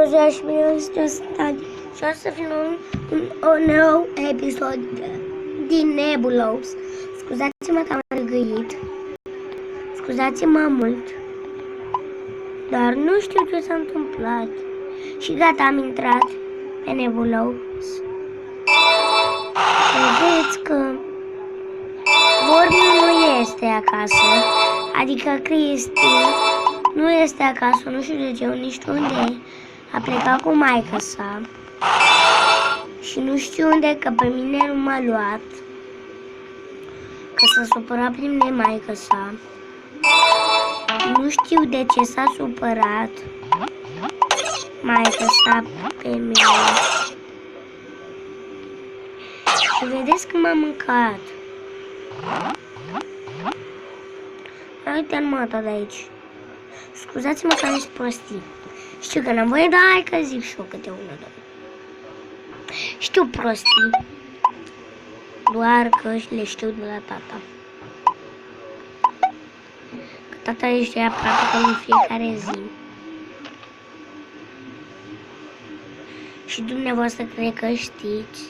Bună ziua și bine ați venit și o să filmăm un nou episod din Nebulos. Scuzați-mă că am răgăit. Scuzați-mă mult. Dar nu știu ce s-a întâmplat. Și gata, am intrat pe Nebulos. Vedeți că Vorbi nu este acasă. Adică Cristi nu este acasă, nu știu de ce, nu știu unde. A plecat cu maică sa. Și nu știu unde, că pe mine nu m-a luat. Că s-a supărat prin mine maică sa. Nu știu de ce s-a supărat maică sa pe mine. Și vedeți că m-am mâncat. Uite în măta de aici. Scuzați-mă că am zis prostii. Știu că n-am voie, dar hai că zic și eu câte una, două. Știu prostii. Doar că le știu de la tata. Că tata le știe aproape că în fiecare zi. Și dumneavoastră cred că știți.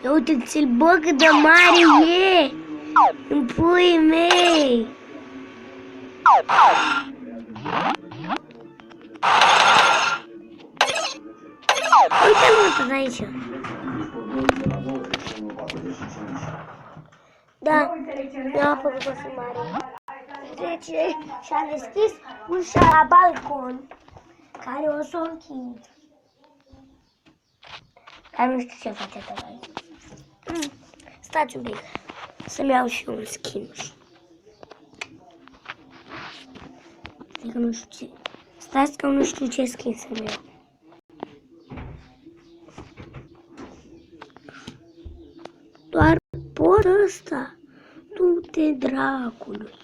Ia uite, ți-l bă cât de mare e! În puii mei! Uite-l tot aici! Da, mi-a apărut o filmare. Trece și-a deschis ușa la balcon, care o să o închid. Dar nu știu ce face tot aici. Stați un pic, să-mi iau și un skin. Adică nu știu ce. Stați că nu știu ce skin să-mi iau. Doar pot ăsta. Du-te dracului.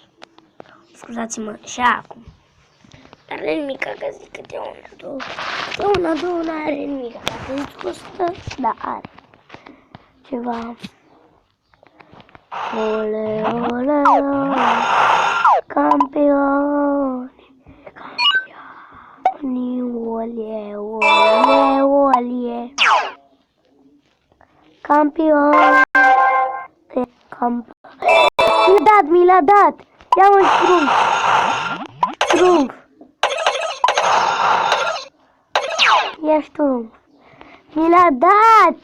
Scuzați-mă, și acum. Dar nu-i nimica că zic câte una, două. Două, n-are nimica. Dacă zic 100, da, are. Ceva. Ole, ole, ole. Campioni. Campioni. Olie, olie, olie. Campioni. Mi l-a dat. Ia-mă strump. Strump. Ia strump. Mi l-a dat.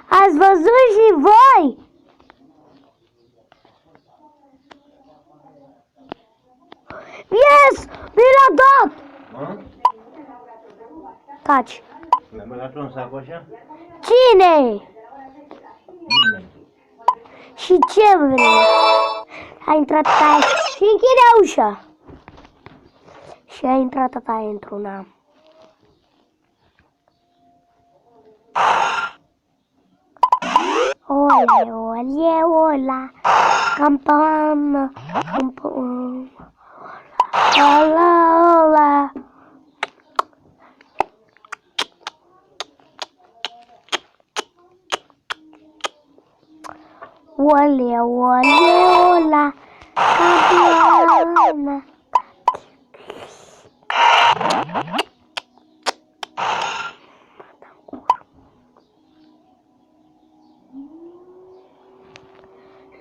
Ați văzut și voi? Yes! Mi l-a dat! Taci. Mi-a băgat în sacoșa? Cine? Nimeni. Și ce vrei? A intrat taia și închide ușa. Și a intrat taia într-una. Ole, ole, ola, campana, campana, ola, ola. Ole, ole, ola, campana.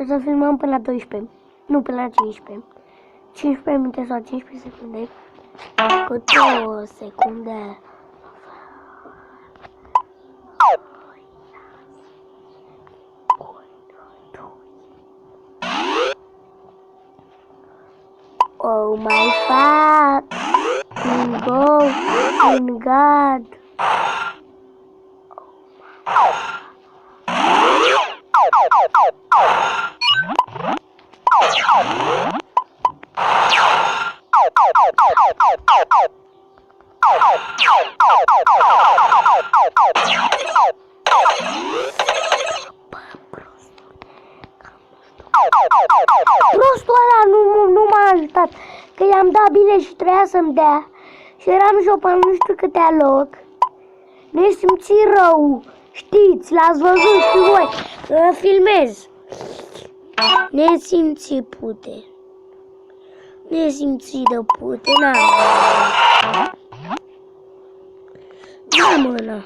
O să filmăm până la 12, nu până la 15. 15 minute sau 15 secunde. Cu 2 secunde. Oh my fucking God. Prostul ăla nu m-a ajutat, că i-am dat bine și trebuia să-mi dea. Și eram șopan nu știu câtea loc. Ne simți rău, știți, l-ați văzut și voi, filmez. Nesimțipute. Nesimțit de pute, n-am. Da, mână.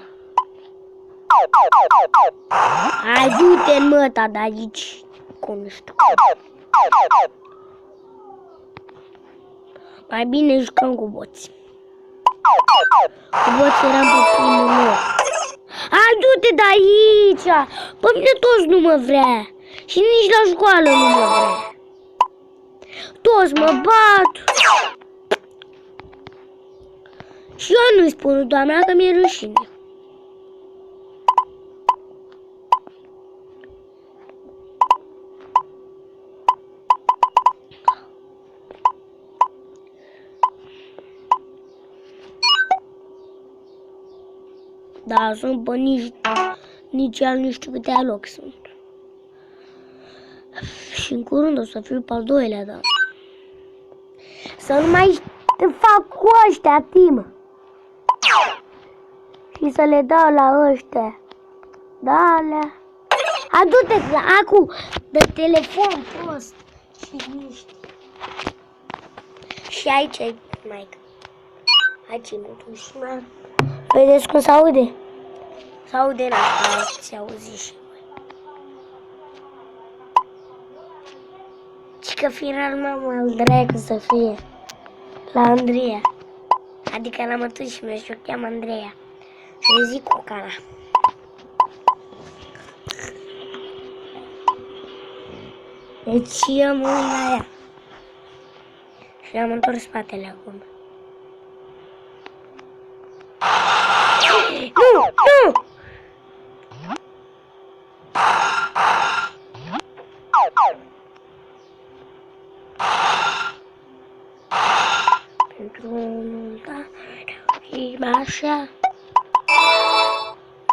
Hai, du-te în măta de aici. Cum nu știu. Mai bine jucăm cu boți. Cu boți eram pe primul loc. Hai, du-te de aici! Pe mine toți nu mă vrea. Și nici la școală nu mă vrea. Toți mă bat. Și eu nu-i spun doamna că mi-e rușine. Da, sunt pe nici al nu știu câte loc sunt. Și în curând o să fiu pe al doilea, da. Să nu mai te fac cu ăștia, Tim. Și să le dau la ăștia. Da, alea. Adu-te acu de telefon prost. Și niște. Și aici e maică. Aici e mătușina. Vedeți cum s-aude? S-aude în asta, se auzi și voi. Și că final mama îl dracu să fie. La Andreea. Adică la mătuși mea și o cheamă Andreea. Și îi zic cu cana. Deci eu mă uit la ea. Și am întors spatele acum. Nu! Nu! Pentru unul, da, și așa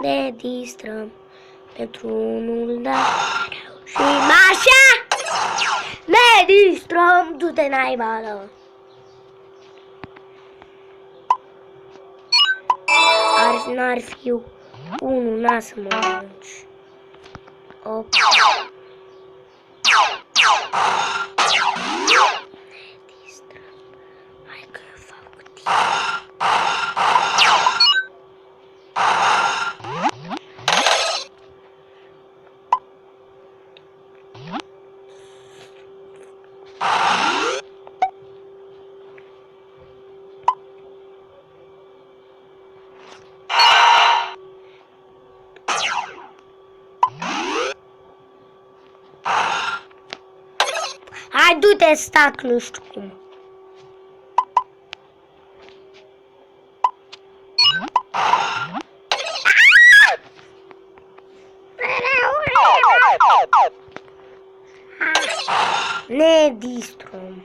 ne distrăm. Pentru unul, da, și așa ne distrăm. Du-te naibală. N-ar fi unul, n-a să mă arunci. Ok. Hai că eu fac cu tine. Hai, du-te, stac, nu știu cum. Ne distrăm.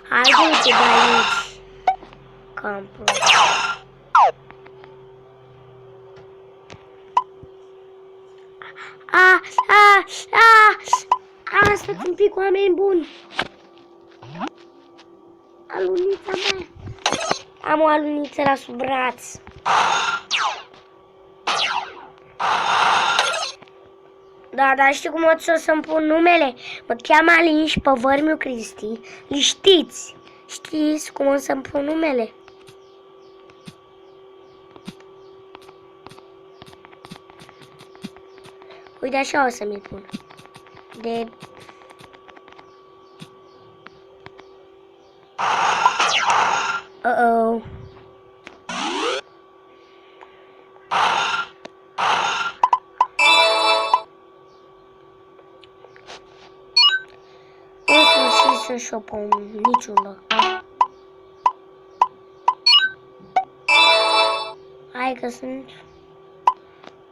Hai, du-te de aici. Campul. Stați un pic, oameni buni. Alunița mea. Am o aluniță la sub braț. Da, dar știi cum o să-mi pun numele? Mă cheamă Alin și pe Vărmiu Cristi. Îl știți? Știți cum o să-mi pun numele? Uite, așa o să mi-l pun. De... Uh-oh. În sfârșit sunt și-o pe niciun loc. Hai că sunt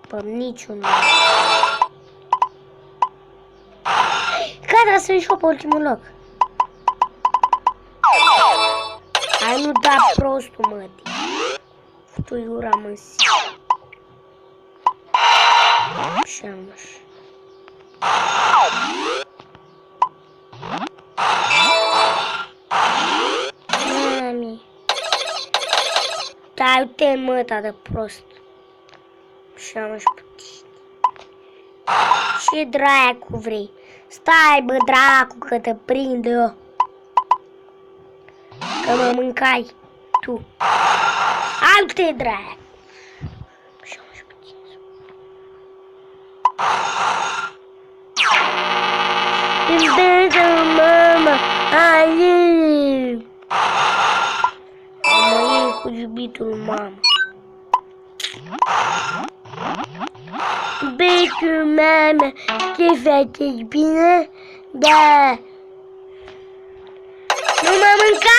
pe niciun loc. Gata, sunt și-o pe ultimul loc. Hai, nu da prostul, mătii. Tu iura măsi. Așa, măși. Mami. Da, uite măta de prost. Așa, măși, puțin. Ce dracu vrei? Stai, bă, dracu, că te prind eu. Că mă mâncai tu. Alte dracu. Iubesc mama, ai. Mă iei cu iubitul mama. Iubitul mama, ce faceți bine? Da. Nu mă mânca!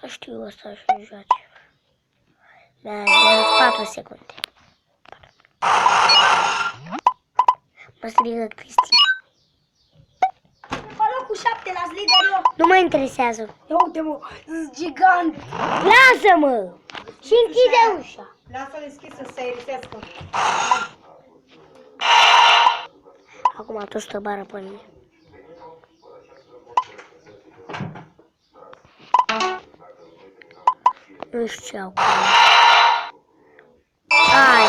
Da, știu asta și joace. Da, 4 secunde. Mă strigă Cristi. Pe locul 7 la lider eu. Nu mă interesează. Ia uite mă, sunt gigant. Lasă-mă! Și închide ușa. Lasă-l deschis să se aerisească. Acum tot stă bară pe mine. Nu știu ce acum. Hai!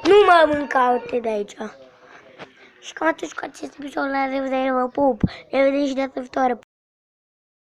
Nu mă mâncau-te de aici. Și cam atunci cu acest episod, la revedere, vă pup. Ne vedem și data viitoare.